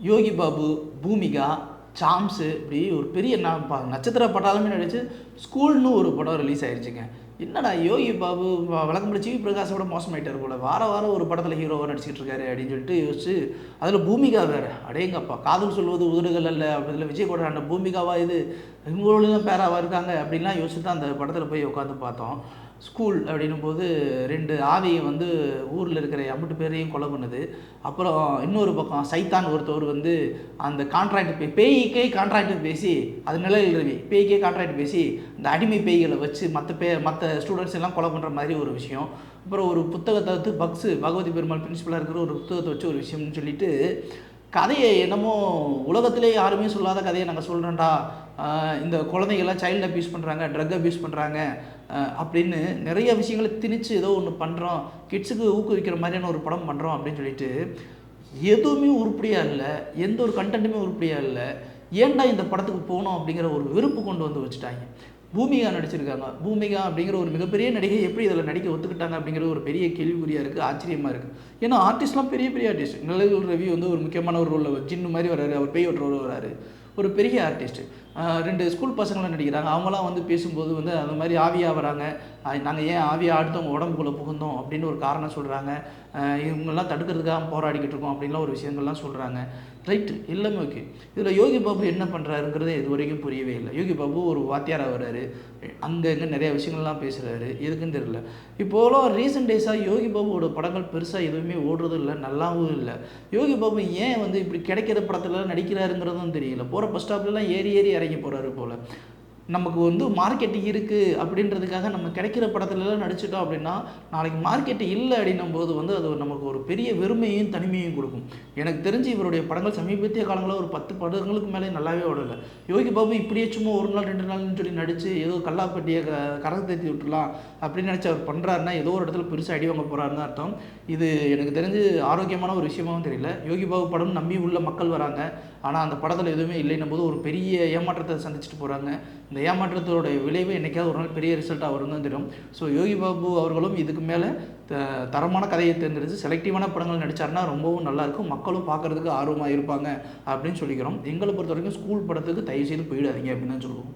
Yogi Babu, Bhumika, Sams இப்படி ஒரு பெரிய நட்சத்திர பட்டாளமே நடிச்சு ஸ்கூல்னு ஒரு படம் ரிலீஸ் ஆயிடுச்சுங்க. என்னடா யோகி பாபு வழக்கம்போல சிவி பிரகாஷோட மோசமாயிட்டார் போல. வாரம் ஒரு படத்தில் ஹீரோவாக நடிச்சிட்டு இருக்காரு அப்படின்னு சொல்லிட்டு யோசிச்சு, அதில் பூமிகா வேறு அடேங்கப்பா காதல் சொல்வது உதடுகள் அல்ல அப்படிதில் விஜய் கூட அந்த பூமிகாவா இது இவங்களோட தான் பேராவாக இருக்காங்க அப்படின்லாம் யோசிச்சு தான் அந்த படத்தில் போய் உட்காந்து பார்த்தோம். ஸ்கூல் அப்படின்னும் போது 2 ஆவியை வந்து ஊரில் இருக்கிற அம்பட்டு பேரையும் கொலை பண்ணுது. அப்புறம் இன்னொரு பக்கம் சைத்தான் ஒருத்தவர் வந்து அந்த கான்ட்ராக்ட் பேய்க்கே கான்ட்ராக்ட் பேசி அது நிழல் ரவி பேய்க்கே கான்ட்ராக்ட் பேசி இந்த அடிமை பேய்களை வச்சு மற்ற ஸ்டூடெண்ட்ஸ் எல்லாம் கொலை பண்ணுற மாதிரி ஒரு விஷயம். அப்புறம் ஒரு புத்தகத்தை வந்து பகவதி பெருமாள் பிரின்சிபலாக இருக்கிற ஒரு புத்தகத்தை வச்சு ஒரு விஷயம்னு சொல்லிட்டு கதையை என்னமோ உலகத்திலே யாருமே சொல்லாத கதையை நாங்கள் சொல்கிறோம்டா, இந்த குழந்தைகள்லாம் சைல்டு அப்யூஸ் பண்ணுறாங்க, ட்ரக் அப்யூஸ் பண்ணுறாங்க அப்படின்னு நிறைய விஷயங்களை திணிச்சு ஏதோ ஒன்று பண்ணுறோம், கிட்ஸுக்கு ஊக்குவிக்கிற மாதிரியான ஒரு படம் பண்ணுறோம் அப்படின்னு சொல்லிட்டு எதுவுமே உருப்படியாக இல்லை, எந்த ஒரு கண்டென்ட்டுமே உருப்படியாக இல்லை. ஏன்டா இந்த படத்துக்கு போகணும் அப்படிங்கிற ஒரு வெறுப்பு கொண்டு வந்து வச்சுட்டாங்க. பூமிகா நடிச்சிருக்காங்க. பூமிகா அப்படிங்கிற ஒரு மிகப்பெரிய நடிகை எப்படி இதில் நடிக்க ஒத்துக்கிட்டாங்க அப்படிங்கிறது ஒரு பெரிய கேள்விக்குறியாக இருக்குது, ஆச்சரியமாக இருக்குது. ஏன்னா ஆர்டிஸ்ட்லாம் பெரிய ஆர்டிஸ்ட். நிழல் ரவி வந்து ஒரு முக்கியமான ஒரு ரோலில் ஜின்னு மாதிரி வர்றாரு, அவர் பேய் ஓட்டுற வர்றாரு, ஒரு பெரிய ஆர்டிஸ்ட்டு. 2 ஸ்கூல் பசங்களாம் நடிக்கிறாங்க. அவங்களாம் வந்து பேசும்போது வந்து அந்த மாதிரி ஆவியாக வராங்க, நாங்கள் ஏன் ஆவியாக அடுத்தவங்க உடம்புக்குள்ளே புகுந்தோம் அப்படின்னு ஒரு காரணம் சொல்கிறாங்க, இவங்கெல்லாம் தடுக்கிறதுக்காக போராடிக்கிட்டு இருக்கோம் அப்படின்லாம் ஒரு விஷயங்கள்லாம் சொல்கிறாங்க. ரைட்டு, எல்லாமே ஓகே. இதில் யோகி பாபு என்ன பண்ணுறாருங்கிறது இது வரைக்கும் புரியவே இல்லை. யோகி பாபு ஒரு வாத்தியாராக வர்றாரு, அங்கே இங்கே நிறையா விஷயங்கள்லாம் பேசுகிறாரு, எதுக்குன்னு தெரியல. இப்போலாம் ரீசெண்ட் டேஸாக யோகி பாபுவோட படங்கள் பெருசாக எதுவுமே ஓடுறதும் இல்லை, நல்லாவும் இல்லை. யோகி பாபு ஏன் வந்து இப்படி கிடைக்கிற படத்துலலாம் நடிக்கிறாருங்கிறதும் தெரியல. போகிற பஸ் ஸ்டாப்லலாம் ஏறி இறங்கி போகிறாரு போல். நமக்கு வந்து மார்க்கெட்டு இருக்குது அப்படின்றதுக்காக நம்ம கிடைக்கிற படத்துலலாம் நடிச்சிட்டோம் அப்படின்னா நாளைக்கு மார்க்கெட்டு இல்லை அப்படின்னும் போது வந்து அது நமக்கு ஒரு பெரிய வெறுமையும் தனிமையும் கொடுக்கும். எனக்கு தெரிஞ்சு இவருடைய படங்கள் சமீபத்திய காலங்களில் ஒரு 10 படங்களுக்கு மேலே நல்லாவே ஓடலை. யோகி பாபு இப்படியே சும்மா 1 நாள் 2 நாள்னு சொல்லி நடித்து ஏதோ கல்லாப்பட்டியை கரை தேத்தி விட்டுலாம் அப்படின்னு நினச்சி அவர் பண்ணுறாருன்னா ஏதோ ஒரு இடத்துல பெருசாக அடி வாங்க போகிறாருன்னு அர்த்தம். இது எனக்கு தெரிஞ்சு ஆரோக்கியமான ஒரு விஷயமாகவும் தெரியல. யோகி பாபு படம் நம்பி உள்ள மக்கள் வராங்க, ஆனால் அந்த படத்தில் எதுவுமே இல்லைன்னும் போது ஒரு பெரிய ஏமாற்றத்தை சந்திச்சுட்டு போகிறாங்க. இந்த ஏமாற்றத்தோட விளைவு என்றைக்காவது ஒரு நாள் பெரிய ரிசல்ட்டாக வரும் தான் தெரியும். ஸோ யோகி பாபு அவர்களும் இதுக்கு மேலே தரமான கதையை தேர்ந்தெடுத்து செலக்டிவான படங்கள் நடித்தாருன்னா ரொம்பவும் நல்லாயிருக்கும், மக்களும் பார்க்குறதுக்கு ஆர்வமாக இருப்பாங்க அப்படின்னு சொல்லிக்கிறோம். எங்களை பொறுத்த வரைக்கும் ஸ்கூல் படத்துக்கு தயவுசெய்து போயிடாதீங்க அப்படின்னு தான் சொல்லுவோம்.